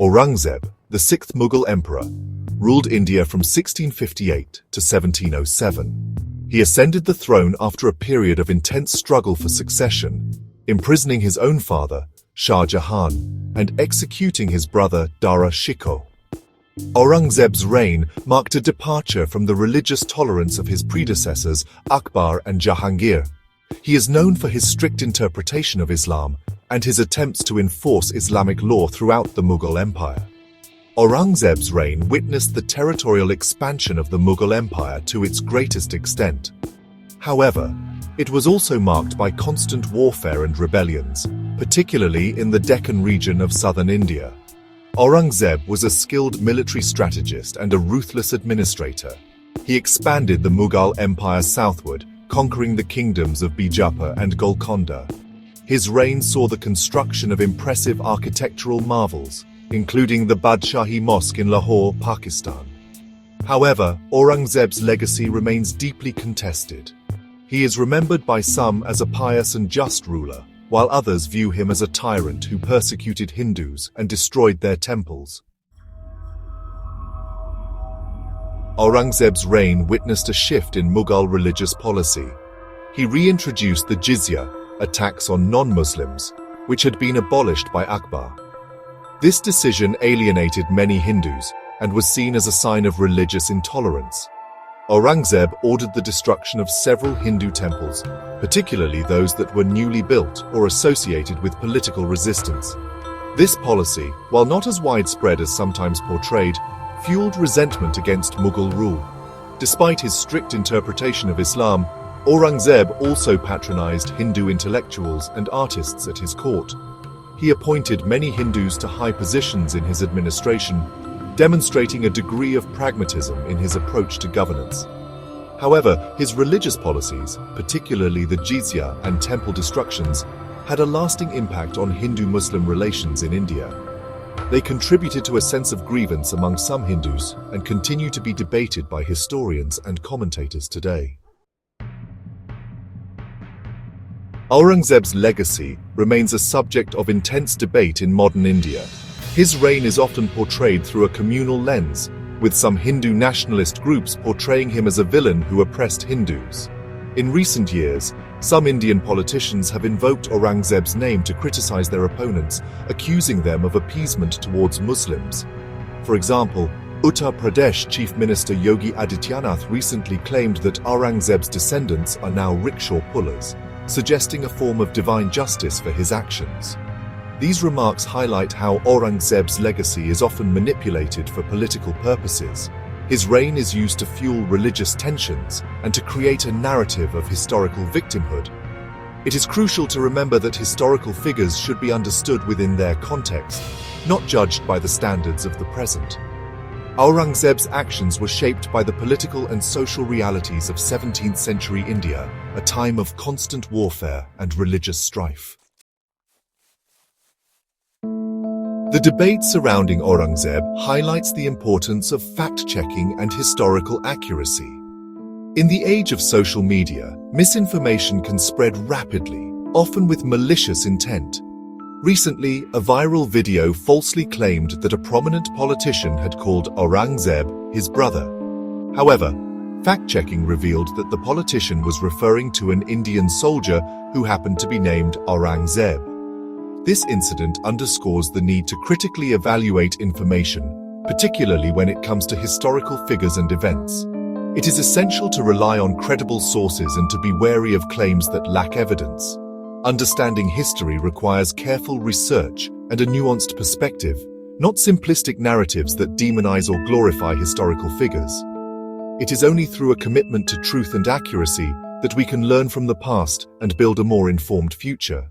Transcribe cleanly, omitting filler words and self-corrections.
Aurangzeb, the sixth Mughal emperor, ruled India from 1658 to 1707. He ascended the throne after a period of intense struggle for succession, imprisoning his own father, Shah Jahan, and executing his brother Dara Shikoh. Aurangzeb's reign marked a departure from the religious tolerance of his predecessors Akbar and Jahangir. He is known for his strict interpretation of Islam and his attempts to enforce Islamic law throughout the Mughal Empire. Aurangzeb's reign witnessed the territorial expansion of the Mughal Empire to its greatest extent. However, it was also marked by constant warfare and rebellions, particularly in the Deccan region of southern India. Aurangzeb was a skilled military strategist and a ruthless administrator. He expanded the Mughal Empire southward, conquering the kingdoms of Bijapur and Golconda. His reign saw the construction of impressive architectural marvels, including the Badshahi Mosque in Lahore, Pakistan. However, Aurangzeb's legacy remains deeply contested. He is remembered by some as a pious and just ruler, while others view him as a tyrant who persecuted Hindus and destroyed their temples. Aurangzeb's reign witnessed a shift in Mughal religious policy. He reintroduced the jizya, a tax on non-Muslims, which had been abolished by Akbar. This decision alienated many Hindus and was seen as a sign of religious intolerance. Aurangzeb ordered the destruction of several Hindu temples, particularly those that were newly built or associated with political resistance. This policy, while not as widespread as sometimes portrayed, fueled resentment against Mughal rule. Despite his strict interpretation of Islam, Aurangzeb also patronized Hindu intellectuals and artists at his court. He appointed many Hindus to high positions in his administration, demonstrating a degree of pragmatism in his approach to governance. However, his religious policies, particularly the jizya and temple destructions, had a lasting impact on Hindu-Muslim relations in India. They contributed to a sense of grievance among some Hindus and continue to be debated by historians and commentators today. Aurangzeb's legacy remains a subject of intense debate in modern India. His reign is often portrayed through a communal lens, with some Hindu nationalist groups portraying him as a villain who oppressed Hindus. In recent years, some Indian politicians have invoked Aurangzeb's name to criticize their opponents, accusing them of appeasement towards Muslims. For example, Uttar Pradesh Chief Minister Yogi Adityanath recently claimed that Aurangzeb's descendants are now rickshaw pullers, suggesting a form of divine justice for his actions. These remarks highlight how Aurangzeb's legacy is often manipulated for political purposes. His reign is used to fuel religious tensions and to create a narrative of historical victimhood. It is crucial to remember that historical figures should be understood within their context, not judged by the standards of the present. Aurangzeb's actions were shaped by the political and social realities of 17th century India, a time of constant warfare and religious strife. The debate surrounding Aurangzeb highlights the importance of fact-checking and historical accuracy. In the age of social media, misinformation can spread rapidly, often with malicious intent. Recently, a viral video falsely claimed that a prominent politician had called Aurangzeb his brother. However, fact-checking revealed that the politician was referring to an Indian soldier who happened to be named Aurangzeb. This incident underscores the need to critically evaluate information, particularly when it comes to historical figures and events. It is essential to rely on credible sources and to be wary of claims that lack evidence. Understanding history requires careful research and a nuanced perspective, not simplistic narratives that demonize or glorify historical figures. It is only through a commitment to truth and accuracy that we can learn from the past and build a more informed future.